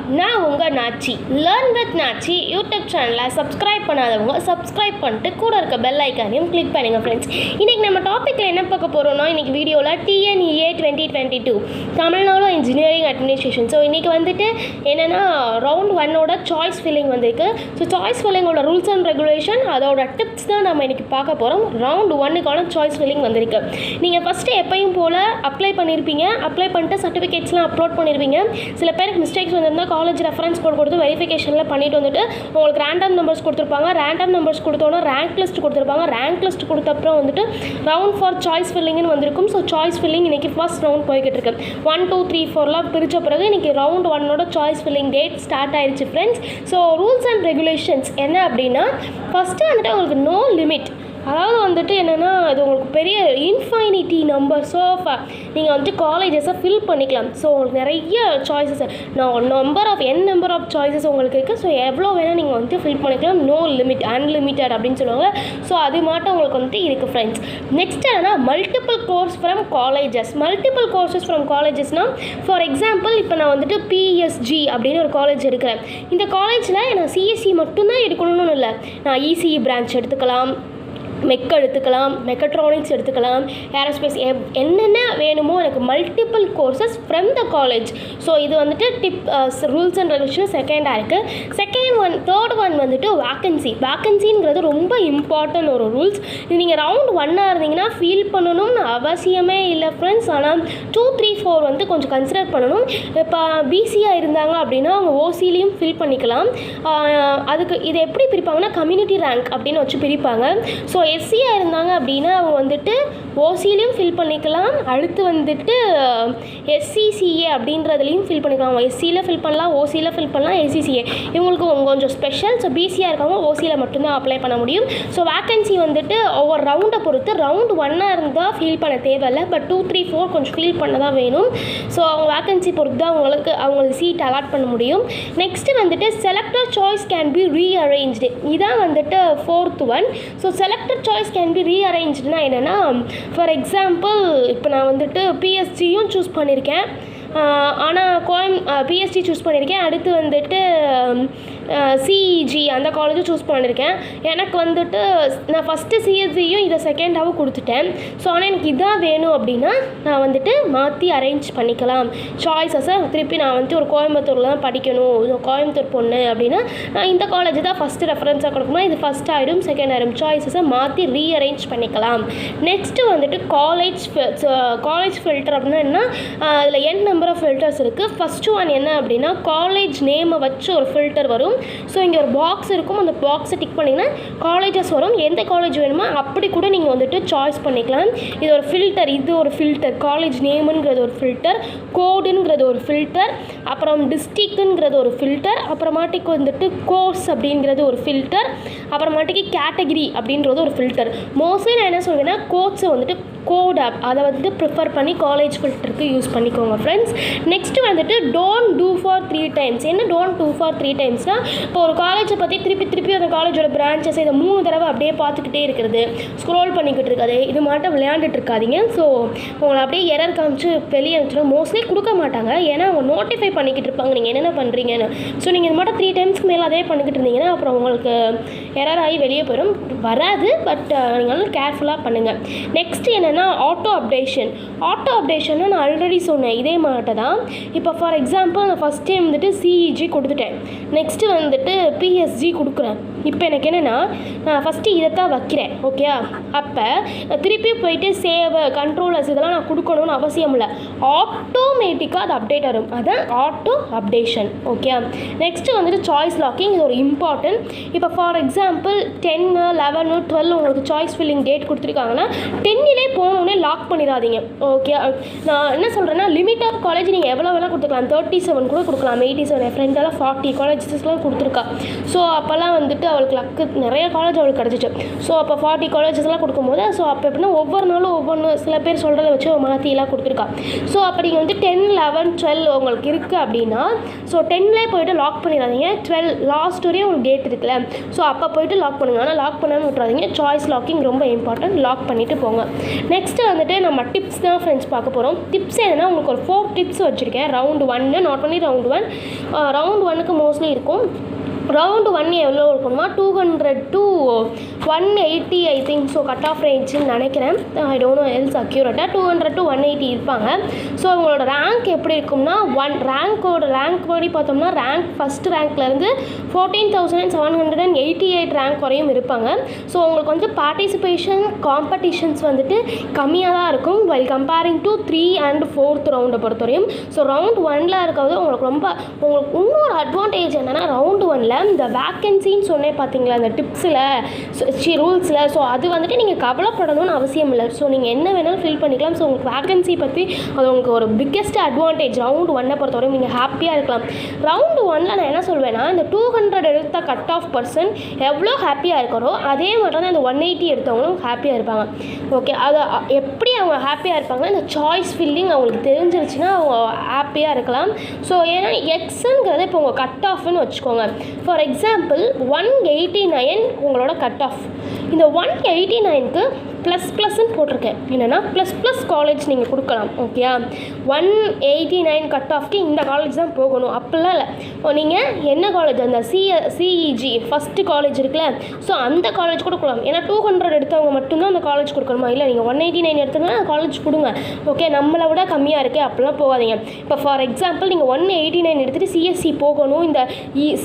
நான் உங்கள் Nachi. Learn with Nachi YouTube சேனலை சப்ஸ்கிரைப் பண்ணாதவங்க சப்ஸ்கிரைப் பண்ணிட்டு கூட இருக்க பெல் ஐக்கானையும் கிளிக் பண்ணுங்கள் ஃப்ரெண்ட்ஸ். இன்றைக்கி நம்ம டாப்பிக்கில் என்ன பார்க்க போகிறோம்னா, இன்றைக்கி வீடியோவில் TNEA 2022 Tamil Nadu engineering administration. So இன்றைக்கி வந்துட்டு என்னென்னா round 1 சாய்ஸ் ஃபில்லிங் வந்திருக்கு. ஸோ சாய்ஸ் ஃபில்லிங்கோட ரூல்ஸ் அண்ட் ரெகுலேஷன் அதோட டிப்ஸ் தான் நம்ம இன்றைக்கி பார்க்க போகிறோம். round 1 சாய்ஸ் ஃபில்லிங் வந்திருக்கு. நீங்கள் ஃபஸ்ட்டு எப்பயும் போல் அப்ளை பண்ணியிருப்பீங்க. அப்ளை பண்ணிட்டு சர்டிஃபிகேட்ஸ்லாம் அப்லோட் பண்ணியிருப்பீங்க. சில பேருக்கு மிஸ்டேக்ஸ் வந்திருந்தால் காலேஜ் ரெஃபரன்ஸ் கோட் கொடுத்து வெரிஃபிகேஷனில் பண்ணிட்டு வந்துட்டு உங்களுக்கு ரேண்டம் நம்பர்ஸ் கொடுத்துருப்பாங்க. ரேண்டம் நம்பர்ஸ் கொடுத்தோன்னா ரேங்க் லிஸ்ட் கொடுத்துருப்பாங்க. ரேங்க் லிஸ்ட் கொடுத்த அப்புறம் வந்துட்டு ரவுண்ட் ஃபார் சாய்ஸ் ஃபில்லிங்னு வந்திருக்கும். ஸோ சாய்ஸ் ஃபில்லிங் இன்றைக்கி ஃபர்ஸ்ட் ரவுண்ட் போய்கிட்டு இருக்கு. 1 2 3 4 பிரித்த பிறகு இன்றைக்கி round 1 choice filling date start ஆயிடுச்சு friends. So rules and regulations என்ன அப்படின்னா, ஃபஸ்ட்டு வந்துட்டு உங்களுக்கு நோ லிமிட், அதாவது வந்துட்டு என்னென்னா அது உங்களுக்கு பெரிய இன்ஃபைனிட்டி நம்பர்ஸ் ஆஃப் நீங்கள் வந்துட்டு காலேஜஸை ஃபில் பண்ணிக்கலாம். ஸோ உங்களுக்கு நிறைய சாய்ஸஸ் நம்பர் ஆஃப் சாய்ஸஸ் உங்களுக்கு இருக்குது. ஸோ எவ்வளோ வேணால் நீங்கள் வந்துட்டு ஃபில் பண்ணிக்கலாம். நோ லிமிட், அன்லிமிட்டட் அப்படின்னு சொல்லுவாங்க. ஸோ அது மட்டும் உங்களுக்கு வந்துட்டு இருக்குது ஃப்ரெண்ட்ஸ். நெக்ஸ்ட் என்னென்னா multiple course from colleges. Multiple courses from காலேஜஸ்னால் ஃபார் எக்ஸாம்பிள் இப்போ நான் வந்துட்டு PSG அப்படின்னு ஒரு காலேஜ் எடுக்கிறேன். இந்த காலேஜில் நான் CSE மட்டும்தான் எடுக்கணும்னு இல்லை, நான் ECE பிரான்ச் எடுத்துக்கலாம், மெக் எடுத்துக்கலாம், மெக்கட்ரானிக்ஸ் எடுத்துக்கலாம், ஏரோஸ்பேஸ், என்னென்ன வேணுமோ எனக்கு multiple courses from the college. So இது வந்துட்டு ரூல்ஸ் அண்ட் ரெகுலேஷன் செகண்டாக இருக்குது. தேர்ட் ஒன் வந்துட்டு வேக்கன்சிங்கிறது ரொம்ப இம்பார்ட்டன்ட் ஒரு ரூல்ஸ். இது நீங்கள் ரவுண்ட் 1 இருந்தீங்கன்னா ஃபீல் பண்ணணும்னு அவசியமே இல்லை ஃப்ரெண்ட்ஸ். ஆனால் 2 3 4 வந்து கொஞ்சம் கன்சிடர் பண்ணணும். இப்போ BCயாக இருந்தாங்க அப்படின்னா அவங்க OCலையும் ஃபில் பண்ணிக்கலாம். அதுக்கு இதை எப்படி பிரிப்பாங்கன்னா கம்யூனிட்டி ரேங்க் அப்படின்னு வச்சு பிரிப்பாங்க. ஸோ SCயாக இருந்தாங்க அப்படின்னா அவங்க வந்துட்டு OCலையும் ஃபில் பண்ணிக்கலாம். அடுத்து வந்துட்டு SCCA அப்படின்றதுலையும் ஃபில் பண்ணிக்கலாம். SCயில் ஃபில் பண்ணலாம், OCயில் ஃபில் பண்ணலாம், SCCA இவங்களுக்கு கொஞ்சம் ஸ்பெஷல். ஸோ BCயாக இருக்கவங்க OCயில் மட்டும்தான் அப்ளை பண்ண முடியும். ஸோ வேக்கன்சி வந்துட்டு ஒவ்வொரு ரவுண்டை பொறுத்து ரவுண்ட் 1 இருந்தால் ஃபீல் பண்ண தேவையில்லை. பட் 2 3 4 கொஞ்சம் ஃபீல் பண்ண தான் வேணும். ஸோ அவங்க வேக்கன்சி பொறுத்து தான் அவங்களுக்கு சீட் அலாட் பண்ண முடியும். நெக்ஸ்ட்டு வந்துட்டு selected choice can be rearranged. இதான் வந்துட்டு 4th one. So selected choice can be ரீஅரேஞ்ச்டுனா என்னென்னா, ஃபார் எக்ஸாம்பிள் இப்போ நான் வந்துட்டு PSG சூஸ் பண்ணியிருக்கேன். ஆனால் PSG சூஸ் பண்ணியிருக்கேன். அடுத்து வந்துட்டு CEG அந்த காலேஜும் சூஸ் பண்ணியிருக்கேன். எனக்கு வந்துட்டு நான் ஃபஸ்ட்டு CSEயும் இதை செகண்டாகவும் கொடுத்துட்டேன். ஸோ ஆனால் எனக்கு இதான் வேணும் அப்படின்னா நான் வந்துட்டு மாற்றி அரேஞ்ச் பண்ணிக்கலாம் சாய்ஸஸை. திருப்பி நான் வந்துட்டு ஒரு கோயம்புத்தூரில் தான் படிக்கணும், கோயம்புத்தூர் பொண்ணு அப்படின்னா நான் இந்த காலேஜ் தான் ஃபஸ்ட்டு ரெஃபரன்ஸாக கொடுக்கணும். இது ஃபஸ்ட் ஆகிடும், செகண்ட் ஆகிடும். சாய்ஸஸை மாற்றி ரீஅரேஞ்ச் பண்ணிக்கலாம். நெக்ஸ்ட்டு வந்துட்டு காலேஜ் ஃபில்டர் அப்படின்னா என்ன, அதில் நம்பர் ஆஃப் ஃபில்டர்ஸ் இருக்குது. ஃபஸ்ட்டு ஒன் என்ன அப்படின்னா காலேஜ் நேமை வச்சு ஒரு ஃபில்டர் வரும். ஸோ இங்கே ஒரு பாக்ஸ் இருக்கும், அந்த பாக்ஸை டிக் பண்ணிங்கன்னா காலேஜஸ் வரும். எந்த காலேஜ் வேணுமோ அப்படி கூட நீங்கள் வந்துட்டு சாய்ஸ் பண்ணிக்கலாம். இது ஒரு ஃபில்டர், காலேஜ் நேமுங்கிறது ஒரு ஃபில்டர், கோடுங்கிறது ஒரு ஃபில்டர், அப்புறம் டிஸ்ட்ரிக்ட்டுங்கிறது ஒரு ஃபில்டர், அப்புறமாட்டிக்கு வந்துட்டு கோர்ஸ் அப்படிங்கிறது ஒரு ஃபில்டர், அப்புறமாட்டிக்கு கேட்டகிரி அப்படின்றது ஒரு ஃபில்டர். மோஸ்ட்லி நான் என்ன சொல்வேன்னா கோட்ஸை வந்துட்டு கோட் அதை வந்துட்டு ப்ரிஃபர் பண்ணி காலேஜ் ஃபில்டருக்கு யூஸ் பண்ணிக்கோங்க ஃப்ரெண்ட்ஸ். நெக்ஸ்ட்டு வந்துட்டு டோன்ட் டூ ஃபார் 3 டைம்ஸ். என்ன டோன்ட் டூ ஃபார் 3 டைம்ஸ்னால், இப்போ ஒரு காலேஜை பற்றி திருப்பி அந்த காலேஜோட பிரான்ச்சஸ் இதை 3 தடவை அப்படியே பார்த்துக்கிட்டே இருக்கிறது, ஸ்க்ரோல் பண்ணிக்கிட்டு இருக்காது, இது மட்டும் விளையாண்டுட்டு இருக்காதிங்க. ஸோ உங்களை அப்படியே எரர் காமிச்சு வெளியே அனுப்பிச்சிடும். மோஸ்ட்லி கொடுக்க மாட்டாங்க, ஏன்னா அவங்க நோட்டிஃபை பண்ணிக்கிட்டு இருப்பாங்க நீங்கள் என்னென்ன பண்ணுறீங்கன்னு. ஸோ நீங்கள் இது மட்டும் 3 டைம்ஸ்க்கு மேலே அதே பண்ணிக்கிட்டு இருந்தீங்கன்னா அப்புறம் உங்களுக்கு எரர் ஆகி வெளியே போயிடும், வராது. பட் நீங்கள் கேர்ஃபுல்லாக பண்ணுங்கள். நெக்ஸ்ட் என்னென்னா ஆட்டோ அப்டேஷன் நான் ஆல்ரெடி சொன்னேன், இதே மாதிரி தான். இப்போ ஃபார் எக்ஸாம்பிள் நான் ஃபஸ்ட் டைம் வந்துட்டு CEG கொடுத்துட்டேன், நெக்ஸ்ட்டு வந்துட்டு PSG கொடுக்குறேன். இப்போ எனக்கு என்னென்னா நான் ஃபஸ்ட்டு இதை தான் வைக்கிறேன், ஓகே. அப்போ திருப்பி போயிட்டு சேவ், கண்ட்ரோலர்ஸ் இதெல்லாம் நான் கொடுக்கணும்னு அவசியம் இல்லை, ஆட்டோமேட்டிக்காக அது அப்டேட் ஆகும். அதுதான் ஆட்டோ அப்டேஷன், ஓகே. நெக்ஸ்ட்டு வந்துட்டு சாய்ஸ் லாக்கிங், இது ஒரு இம்பார்ட்டன்ட். இப்போ ஃபார் எக்ஸாம்பிள் 10 11 12 உங்களுக்கு சாய்ஸ் ஃபில்லிங் டேட் கொடுத்துருக்காங்கன்னா 10லே போனோடனே லாக் பண்ணிடாதீங்க, ஓகே. நான் என்ன சொல்கிறேன்னா லிமிட் ஆஃப் காலேஜ் நீங்கள் எவ்வளோ வேணால் கொடுத்துக்கலாம், 37 கூட கொடுக்கலாம், 87. என் ஃப்ரெண்டெல்லாம் 40 காலேஜஸ்லாம் கொடுத்துருக்கா. ஸோ அப்போல்லாம் வந்துட்டு அவளுக்கு லக்கு, நிறைய காலேஜ் அவளுக்கு கிடச்சிச்சு. ஸோ அப்போ 40 காலேஜஸ்லாம் கொடுக்கும்போது ஸோ அப்போ எப்படின்னா ஒவ்வொரு நாளும் ஒவ்வொன்று சில பேர் சொல்கிறத வச்சு மாற்றிலாம் கொடுத்துருக்கா. ஸோ அப்படி வந்து 10 11 12 உங்களுக்கு இருக்குது அப்படின்னா ஸோ 10லேயே போய்ட்டு லாக் பண்ணிடாதீங்க. 12 லாஸ்ட் வரையும் உங்களுக்கு டேட் இருக்குல்ல, ஸோ அப்போ போய்ட்டு லாக் பண்ணுங்கள். ஆனால் லாக் பண்ணாமல் விட்றாதீங்க. சாய்ஸ் லாக்கிங் ரொம்ப இம்பார்ட்டன்ட், லாக் பண்ணிவிட்டு போங்க. நெக்ஸ்ட்டு வந்துட்டு வந்துட்டு நம்ம டிப்ஸ் தான் ஃப்ரெண்ட்ஸ் பார்க்க போகிறோம். டிப்ஸ் என்னென்னா உங்களுக்கு ஒரு 4 டிப்ஸ் வச்சுருக்கேன். round 1 not only round 1, round 1க்கு மோஸ்ட்லி இருக்கும். round 1 எவ்வளோ இருக்குமா 200 to 180 I think. So cut off ரேஞ்சுன்னு நினைக்கிறேன். ஐ டோன்ட் நோ எல்ஸ் அக்யூரேட்டாக 200 to 180 இருப்பாங்க. ஸோ அவங்களோட ரேங்க் எப்படி இருக்கும்னா ரேங்க் படி பார்த்தோம்னா ஃபஸ்ட்டு ரேங்க்லேருந்து 14,788 ரேங்க் வரையும் இருப்பாங்க. ஸோ உங்களுக்கு வந்து பார்ட்டிசிபேஷன் காம்படிஷன்ஸ் வந்துட்டு கம்மியாக தான் இருக்கும் while comparing to 3 and 4th ரவுண்டை பொறுத்தவரையும். ஸோ round 1ல் இருக்கிறது உங்களுக்கு இன்னொரு அட்வான்டேஜ் என்னென்னா round 1ல் இந்த வேக்கன்சின்னு சொன்னேன் பார்த்தீங்களா அந்த டிப்ஸில் ரூல்ஸில். ஸோ அது வந்துட்டு நீங்கள் கவலைப்படணும்னு அவசியம் இல்லை. ஸோ நீங்கள் என்ன வேணாலும் ஃபில் பண்ணிக்கலாம். ஸோ உங்களுக்கு வேக்கன்சி பற்றி அது உங்களுக்கு ஒரு பிக்கெஸ்ட் அட்வான்டேஜ். round 1 பொறுத்தவரையும் நீங்கள் ஹாப்பியாக இருக்கலாம். round 1ல் நான் என்ன சொல்வேன்னா இந்த 200 எடுத்த கட் ஆஃப் பர்சன் எவ்வளோ ஹாப்பியாக இருக்கிறோ அதே மட்டும் தான் இந்த 180 எடுத்தவங்களும் ஹாப்பியாக இருப்பாங்க. ஓகே, அது எப்படி அவங்க ஹாப்பியாக இருப்பாங்கன்னா இந்த சாய்ஸ் ஃபில்லிங் அவங்களுக்கு தெரிஞ்சிருச்சுன்னா அவங்க ஹாப்பியாக இருக்கலாம். ஸோ ஏன்னா எக்ஸுங்கிறத இப்போ உங்கள் கட் ஆஃப்னு வச்சுக்கோங்க. ஃபார் எக்ஸாம்பிள் 189 உங்களோட கட் ஆஃப். இந்த 189க்கு ++ன்னு போட்டிருக்கேன். என்னென்னா ++ காலேஜ் நீங்கள் கொடுக்கலாம். ஓகேயா, 189 கட் ஆஃப்க்கு இந்த காலேஜ் தான் போகணும் அப்படிலாம் இல்லை. நீங்கள் என்ன காலேஜ் அந்த சிஇஜி ஃபஸ்ட்டு காலேஜ் இருக்குல்ல, ஸோ அந்த காலேஜ் கூட கொடுக்கலாம். ஏன்னா 200 எடுத்தவங்க மட்டும்தான் அந்த காலேஜ் கொடுக்கணுமா? இல்லை நீங்கள் 189 எடுத்தீங்கன்னா அந்த காலேஜ் கொடுங்க. ஓகே, நம்மளை விட கம்மியாக இருக்கே அப்படிலாம் போகாதீங்க. இப்போ ஃபார் எக்ஸாம்பிள் நீங்கள் 189 எடுத்துகிட்டு சிஎஸ்சி போகணும் இந்த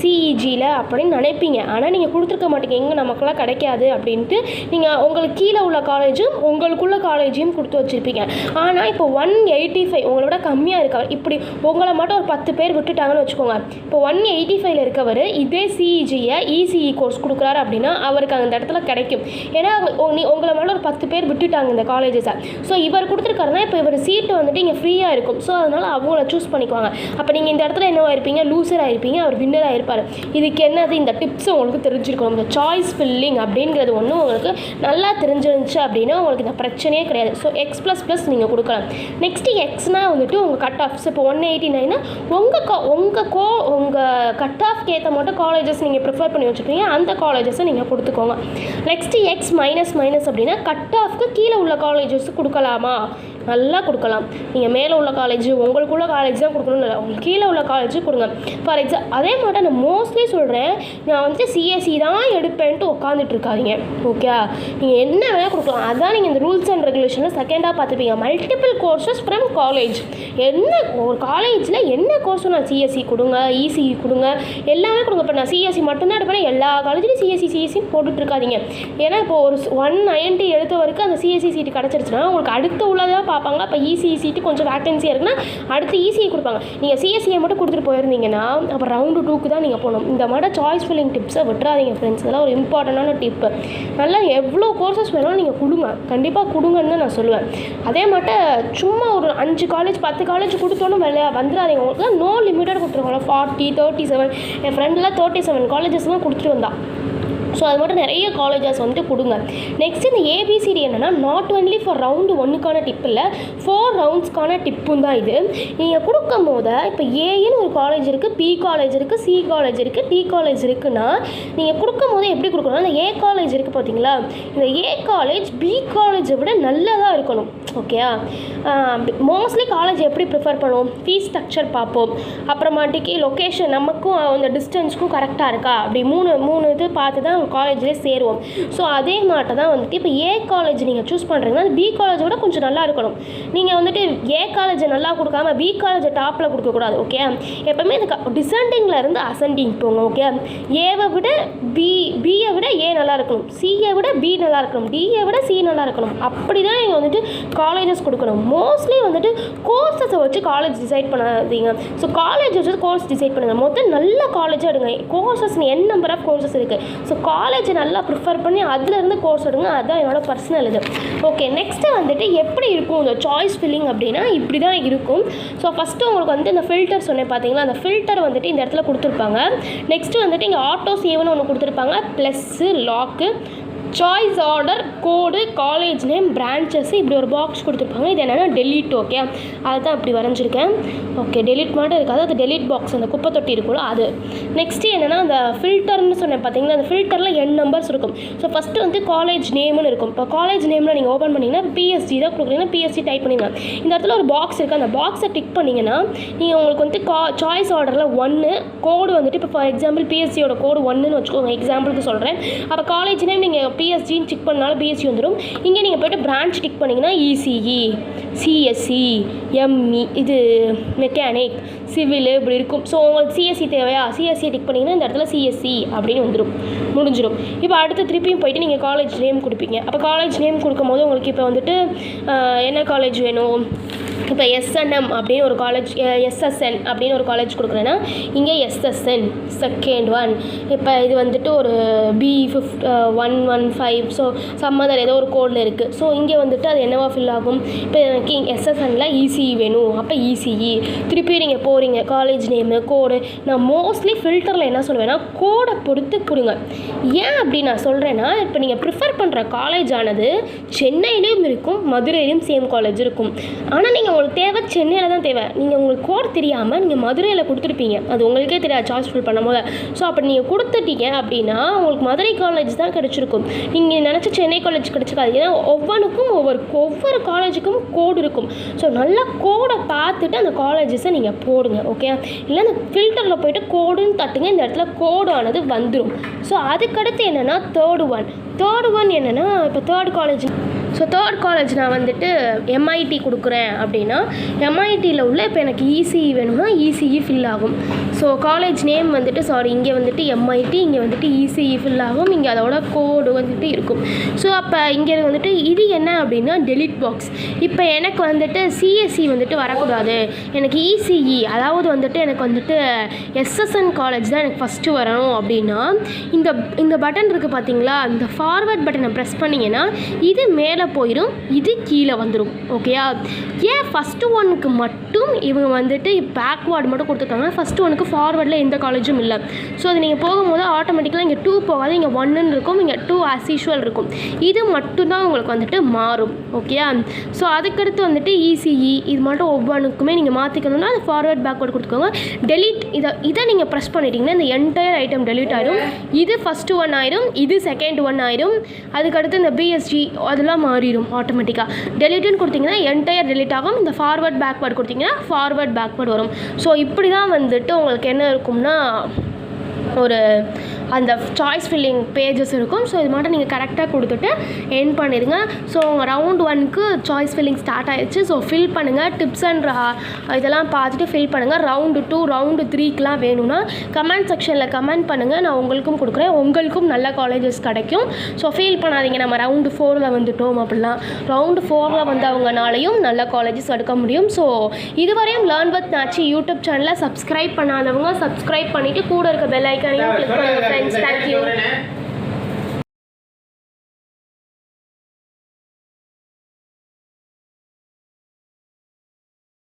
சிஇஜியில் அப்படின்னு நினைப்பீங்க. ஆனால் நீங்கள் கொடுத்துருக்க மாட்டீங்க, எங்கே நமக்குலாம் கிடைக்காது அப்படின்ட்டு நீங்கள் உங்களுக்கு கீழே உள்ள காலேஜும் உங்களுக்குள்ள காலேஜையும் கொடுத்து வச்சுருப்பீங்க. ஆனால் இப்போ 185 உங்களோட கம்மியாக இருக்கவர் இப்படி உங்களை மட்டும் ஒரு 10 பேர் விட்டுட்டாங்கன்னு வச்சுக்கோங்க. இப்போ 185 இருக்கவர் இதே சிஇஜியை இசிஇ கோர்ஸ் கொடுக்குறாரு அப்படின்னா அவருக்கு அந்த இடத்துல கிடைக்கும். ஏன்னா உங்களை மட்டும் ஒரு 10 பேர் விட்டுட்டாங்க இந்த காலேஜஸை. ஸோ இவர் கொடுத்துருக்காருன்னா இப்போ இவர் சீட்டு வந்துட்டு இங்கே ஃப்ரீயாக இருக்கும். ஸோ அதனால் அவங்கள சூஸ் பண்ணிக்குவாங்க. அப்போ நீங்கள் இந்த இடத்துல என்னவா இருப்பீங்க? லூசராக இருப்பீங்க, அவர் வின்னராக இருப்பார். இதுக்கு என்னது இந்த டிப்ஸ் உங்களுக்கு தெரிஞ்சிருக்கணும். இந்த சாய்ஸ் ஃபில்லிங் அப்படிங்கிறது ஒன்று உங்களுக்கு நல்லா தெரிஞ்சிருந்துச்சு அப்படின்னா உங்களுக்கு இந்த பிரச்சனையே கிடையாது. ஸோ X++ நீங்கள் கொடுக்கலாம். நெக்ஸ்ட்டு எக்ஸ்னால் வந்துட்டு உங்கள் கட் ஆஃப்ஸ். இப்போ 189 உங்கள் கட் ஆஃப்க்கு ஏற்ற மட்டும் காலேஜஸ் நீங்கள் ப்ரிஃபர் பண்ணி வச்சுருப்பீங்க, அந்த காலேஜஸை நீங்கள் கொடுத்துக்கோங்க. நெக்ஸ்ட்டு X- அப்படின்னா கட் ஆஃப்க்கு கீழே உள்ள காலேஜஸ் கொடுக்கலாமா? நல்லா கொடுக்கலாம். நீங்கள் மேலே உள்ள காலேஜ் உங்களுக்குள்ள காலேஜ் தான் கொடுக்கணும்னு இல்லை, உங்களுக்கு கீழே உள்ள காலேஜ் கொடுங்க. ஃபார் எக்ஸாம்பிள் அதே மாதிரி நான் மோஸ்ட்லி சொல்கிறேன், நான் வந்துட்டு சிஎஸ்சி தான் எடுப்பேன்ட்டு உட்காந்துட்டு இருக்காதிங்க. ஓகே, நீங்கள் என்ன வேணால் கொடுக்கலாம். அதான் நீங்கள் இந்த ரூல்ஸ் அண்ட் ரெகுலேஷனில் செகண்டாக பார்த்துப்பீங்க. Multiple courses from college. என்ன ஒரு காலேஜில் என்ன கோர்ஸும் நான் சிஎஸ்சி கொடுங்க, இசிஇ கொடுங்க, எல்லாமே கொடுங்க. இப்போ நான் சிஎஸ்சி மட்டும்தான் எடுப்பேன், எல்லா காலேஜ்லையும் சிஎஸ்சி போட்டுட்டு இருக்காதிங்க. ஏன்னா இப்போ ஒரு 190 எடுத்த வரைக்கும் அந்த சிஎஸ்சி சீட்டு கிடச்சிருச்சுன்னா உங்களுக்கு அடுத்த உள்ளதாக பார்ப்பாங்க. அப்போ இசிஇ சீட்டு கொஞ்சம் வேக்கன்சியாக இருக்குன்னா அடுத்து இசிஇ கொடுப்பாங்க. நீங்கள் சிஎஸ்சியை மட்டும் கொடுத்துட்டு போயிருந்தீங்கன்னா அப்போ round 2க்கு தான் நீங்கள் போகணும். இந்த மாதிரி சாய்ஸ் ஃபில்லிங் டிப்ஸை விட்டுறாதீங்க ஃப்ரெண்ட்ஸ். இதெல்லாம் ஒரு இம்பார்ட்டண்டான டிப்பு. நல்லா எவ்வளோ கோர்சஸ் வேணாலும் நீங்கள் கொடுங்க, கண்டிப்பாக கொடுங்கன்னு தான் நான் சொல்லுவேன். அதே மாதிரி சும்மா ஒரு 5 காலேஜ் 10 காலேஜ் கொடுத்தோன்னு வந்துடாதீங்க. உங்களுக்கு நோ லிமிட்டட் கொடுத்துருக்கோம். 40 37 என் ஃப்ரெண்டில் 37 காலேஜஸ் தான் கொடுத்துட்டு வந்தா. ஸோ அது மட்டும் நிறைய காலேஜஸ் வந்துட்டு கொடுங்க. நெக்ஸ்ட் இந்த ஏபிசிடி என்னென்னா நாட் ஒன்லி ஃபார் round 1க்கான டிப் இல்லை, 4 ரவுண்ட்ஸ்க்கான டிப்பும் தான் இது. நீங்கள் கொடுக்கும் போது இப்போ ஏன்னு ஒரு காலேஜ் இருக்குது, பி காலேஜ் இருக்குது, சி காலேஜ் இருக்குது, டி காலேஜ் இருக்குன்னா நீங்கள் கொடுக்கும் போது எப்படி கொடுக்கணும்னா இந்த ஏ காலேஜ் இருக்குது பார்த்தீங்களா, இந்த ஏ காலேஜ் பி காலேஜை விட நல்லதாக இருக்கணும். ஓகே, மோஸ்ட்லி காலேஜ் எப்படி ப்ரிஃபர் பண்ணுவோம்? ஃபீஸ் ஸ்ட்ரக்சர் பார்ப்போம், அப்புறமாட்டிக்கு லொக்கேஷன் நமக்கும் அந்த டிஸ்டன்ஸ்க்கும் கரெக்டாக இருக்கா, அப்படி மூணு இது பார்த்து தான் காலேஜ்லேயே சேருவோம். ஸோ அதே மாதிரி தான் வந்துட்டு இப்போ ஏ காலேஜ் நீங்கள் சூஸ் பண்ணுறீங்கன்னா அது பி காலேஜை விட கொஞ்சம் நல்லா இருக்கணும். நீங்கள் வந்துட்டு ஏ காலேஜை நல்லா கொடுக்காம பி காலேஜை டாப்பில் கொடுக்கக்கூடாது. ஓகே, எப்போவுமே இந்த டிசெண்டிங்கில் இருந்து அசெண்டிங் போங்க. ஓகே, ஏவை விட பியை விட ஏ நல்லா இருக்கணும், சியை விட பி நல்லா இருக்கணும், டியை விட சி நல்லா இருக்கணும். அப்படி தான் நீங்கள் வந்துட்டு காலேஜஸ் கொடுக்கணும். மோஸ்ட்லி வந்துட்டு கோர்ஸஸை வச்சு காலேஜ் டிசைட் பண்ணாதீங்க. ஸோ காலேஜ் வச்சு கோர்ஸ் டிசைட் பண்ணுங்கள். மொத்தம் நல்ல காலேஜாக எடுங்க. Courses n number of courses இருக்குது. ஸோ காலேஜை நல்லா ப்ரிஃபர் பண்ணி அதுலேருந்து கோர்ஸ் எடுங்க. அதுதான் என்னோடய பர்சனல் இது. ஓகே, நெக்ஸ்ட்டு வந்துட்டு எப்படி இருக்கும் இந்த சாய்ஸ் ஃபில்லிங் அப்படின்னா இப்படி தான் இருக்கும். ஸோ ஃபஸ்ட்டு உங்களுக்கு வந்து இந்த ஃபில்டர் சொன்னேன் பார்த்தீங்களா, அந்த ஃபில்டர் வந்துட்டு இந்த இடத்துல கொடுத்துருப்பாங்க. நெக்ஸ்ட்டு வந்துட்டு இங்கே ஆட்டோ சேவ்னு ஒன்று கொடுத்துருப்பாங்க, ப்ளஸ்ஸு லாக்கு சாய்ஸ் ஆர்டர், கோடு, காலேஜ் நேம், பிரான்ச்சஸ், இப்படி ஒரு பாக்ஸ் கொடுத்துருப்பாங்க. இது என்னென்னா டெலீட். ஓகே, அதை தான் அப்படி வரைஞ்சிருக்கேன். ஓகே, டெலீட் மட்டும் இருக்காது, அது டெலீட் பாக்ஸ், அந்த குப்பை தொட்டி இருக்குல்ல அது. நெக்ஸ்ட்டு என்னென்னா அந்த ஃபில்டர்னு சொன்னேன் பார்த்தீங்கன்னா, அந்த ஃபில்டரில் n நம்பர்ஸ் இருக்கும். ஸோ ஃபஸ்ட்டு வந்து காலேஜ் நேம்னு இருக்கும். இப்போ காலேஜ் நேமில் நீங்கள் ஓப்பன் பண்ணிங்கன்னா பிஎஸ்சி தான் கொடுக்குறீங்கன்னா பிஎஸ்சி டைப் பண்ணிங்க. இந்த இடத்துல ஒரு பாக்ஸ் இருக்குது, அந்த பாக்ஸை டிக் பண்ணிங்கன்னா நீங்கள் உங்களுக்கு வந்து சாய்ஸ் ஆர்டரில் 1 கோடு வந்துட்டு, இப்போ ஃபார் எக்ஸாம்பிள் பிஎஸ்சியோட கோடு 1ன்னு வச்சுக்கோங்க, எக்ஸாம்பிளுக்கு சொல்கிறேன். அப்போ காலேஜ் நேம் நீங்கள் பிஎஸ்சின்னு டிக் பண்ணாலும் பிஎஸ்சி வந்துடும். இங்கே நீங்கள் போய்ட்டு பிரான்ச் டிக் பண்ணிங்கன்னா இசிஇ, சிஎஸ்சி, எம்இ, இது மெக்கானிக், சிவில் இப்படி இருக்கும். ஸோ உங்களுக்கு சிஎஸ்சி தேவையா, சிஎஸ்சியை டிக் பண்ணிங்கன்னா இந்த இடத்துல சிஎஸ்சி அப்படின்னு வந்துடும், முடிஞ்சிடும். இப்போ அடுத்து திருப்பியும் போய்ட்டு நீங்கள் காலேஜ் நேம் கொடுப்பீங்க. அப்போ காலேஜ் நேம் கொடுக்கும்போது உங்களுக்கு இப்போ வந்துட்டு என்ன காலேஜ் வேணும், இப்போ எஸ்என்எம் அப்படின்னு ஒரு காலேஜ், எஸ்எஸ்என் அப்படின்னு ஒரு காலேஜ் கொடுக்குறேன்னா இங்கே எஸ்எஸ்என் செகண்ட் ஒன். இப்போ இது வந்துட்டு ஒரு B115, ஸோ சம்மதர் ஏதோ ஒரு கோடில் இருக்குது. ஸோ இங்கே வந்துட்டு அது என்னவா ஃபில் ஆகும், இப்போ எனக்கு எஸ்எஸ்எனில் இசிஇ வேணும், அப்போ இசிஇ. திருப்பி நீங்கள் போகிறீங்க காலேஜ் நேமு, கோடு. நான் மோஸ்ட்லி ஃபில்டரில் என்ன சொல்லுவேன்னா கோடை பொறுத்து கொடுங்க. ஏன் அப்படி நான் சொல்கிறேன்னா, இப்போ நீங்கள் ப்ரிஃபர் பண்ணுற காலேஜ் ஆனது சென்னையிலையும் இருக்கும், மதுரையிலையும் சேம் காலேஜ் இருக்கும். ஆனால் நீங்கள் உங்களுக்கு தேவை சென்னையில் தான் தேவை, நீங்கள் உங்களுக்கு கோட் தெரியாமல் நீங்கள் மதுரையில் கொடுத்துருப்பீங்க, அது உங்களுக்கே தெரியாது சாய்ஸ் ஃபில் பண்ணும் போது. ஸோ அப்படி நீங்கள் கொடுத்துட்டீங்க அப்படின்னா உங்களுக்கு மதுரை காலேஜ் தான் கிடச்சிருக்கும், நீங்கள் நினச்ச சென்னை காலேஜ் கிடச்சிக்காது. ஏன்னா ஒவ்வொன்றுக்கும் ஒவ்வொரு காலேஜுக்கும் கோடு இருக்கும். ஸோ நல்லா கோடை பார்த்துட்டு அந்த காலேஜஸை நீங்கள் போடுங்க. ஓகே, இல்லை அந்த ஃபில்டரில் போய்ட்டு கோடுன்னு தட்டுங்க, இந்த இடத்துல கோடானது வந்துடும். ஸோ அதுக்கடுத்து என்னென்னா தேர்ட் ஒன் என்னென்னா, இப்போ தேர்ட் காலேஜ் நான் வந்துட்டு எம்ஐடி கொடுக்குறேன் அப்படின்னா எம்ஐடியில் உள்ள இப்போ எனக்கு இசிஇ வேணும்னா இசிஇ ஃபில் ஆகும். ஸோ காலேஜ் நேம் வந்துட்டு இங்கே வந்துட்டு எம்ஐடி, இங்கே வந்துட்டு இசிஇ ஃபில் ஆகும், இங்கே அதோட கோடு வந்துட்டு இருக்கும். ஸோ அப்போ இங்கே வந்துட்டு இது என்ன அப்படின்னா டெலிட் பாக்ஸ். இப்போ எனக்கு வந்துட்டு சிஎஸ்சி வந்துட்டு வரக்கூடாது, எனக்கு இசிஇ, அதாவது வந்துட்டு எனக்கு வந்துட்டு எஸ்எஸ்என் காலேஜ் தான் எனக்கு ஃபஸ்ட்டு வரணும் அப்படின்னா இந்த பட்டன் இருக்குது பார்த்தீங்களா, இந்த ஃபார்வர்ட் பட்டனை ப்ரெஸ் பண்ணிங்கன்னா இது மேலே போயிடும், இது கீழே வந்துடும். ஓகேயா, ஏன் ஃபஸ்ட்டு ஒனுக்கு மட்டும் இவங்க வந்துட்டு பேக்வேர்டு மட்டும் கொடுத்துருக்காங்க, ஃபஸ்ட்டு ஒனுக்கு ஃபார்வர்டில் எந்த காலேஜும் இல்லை. ஸோ அது நீங்கள் போகும்போது ஆட்டோமேட்டிக்கலாக இங்கே 2 போகாது, இங்கே 1ன்னு இருக்கும், இங்கே 2 ஆஸ் யூஷுவல் இருக்கும். இது மட்டும்தான் உங்களுக்கு வந்துட்டு மாறும். ஓகேயா, ஸோ அதுக்கடுத்து வந்துட்டு இசிஇ இது மட்டும் ஒவ்வொன்றுக்குமே நீங்கள் மாற்றிக்கணும்னா அது ஃபார்வர்ட் பேக்வேர்டு கொடுத்துக்கோங்க. டெலிட் இதை நீங்கள் ப்ரெஸ் பண்ணிட்டீங்கன்னா இந்த என்டையர் ஐட்டம் டெலிட் ஆகிடும். இது ஃபஸ்ட்டு ஒன் ஆயிடும், இது செகண்ட் ஒன் ஆயிடும், அதுக்கடுத்து இந்த பிஎஸ்ஜி அதெல்லாம் மாறிடும் ஆட்டோமேட்டிக்காக. டெலிட்டுன்னு கொடுத்தீங்கன்னா என்டையர் டெலிட் ஆகும், இந்த ஃபார்வர்ட் பேக்வேர்டு கொடுத்தீங்கன்னா ஃபார்வர்ட் பேக்வேர்டு வரும். ஸோ இப்படி தான் வந்துட்டு உங்களுக்கு என்ன இருக்கும்னா ஒரு அந்த சாய்ஸ் ஃபில்லிங் பேஜஸ் இருக்கும். ஸோ இது மட்டும் நீங்கள் கரெக்டாக கொடுத்துட்டு எண்ட் பண்ணிடுங்க. ஸோ உங்கள் ரவுண்ட் 1க்கு சாய்ஸ் ஃபில்லிங் ஸ்டார்ட் ஆகிடுச்சு. ஸோ ஃபில் பண்ணுங்கள், டிப்ஸ் அண்ட் இதெல்லாம் பார்த்துட்டு ஃபில் பண்ணுங்கள். ரவுண்டு 2 ரவுண்டு 3க்கெலாம் வேணும்னா கமெண்ட் செக்ஷனில் கமெண்ட் பண்ணுங்கள், நான் உங்களுக்கும் கொடுக்குறேன், உங்களுக்கும் நல்ல காலேஜஸ் கிடைக்கும். ஸோ ஃபீல் பண்ணாதீங்க நம்ம ரவுண்டு 4ல் வந்துட்டோம் அப்படிலாம். ரவுண்டு 4ல் வந்தவங்கனாலையும் நல்ல காலேஜஸ் எடுக்க முடியும். ஸோ இதுவரையும் லேர்ன் வித் நாச்சி யூடியூப் சேனலை சப்ஸ்கிரைப் பண்ணாதவங்க சப்ஸ்கிரைப் பண்ணிவிட்டு கூட இருக்க பெல் ஐக்கானையும் கிளிக் பண்ணுங்கள் ஃப்ரெண்ட்ஸ். தேங்க்யூ.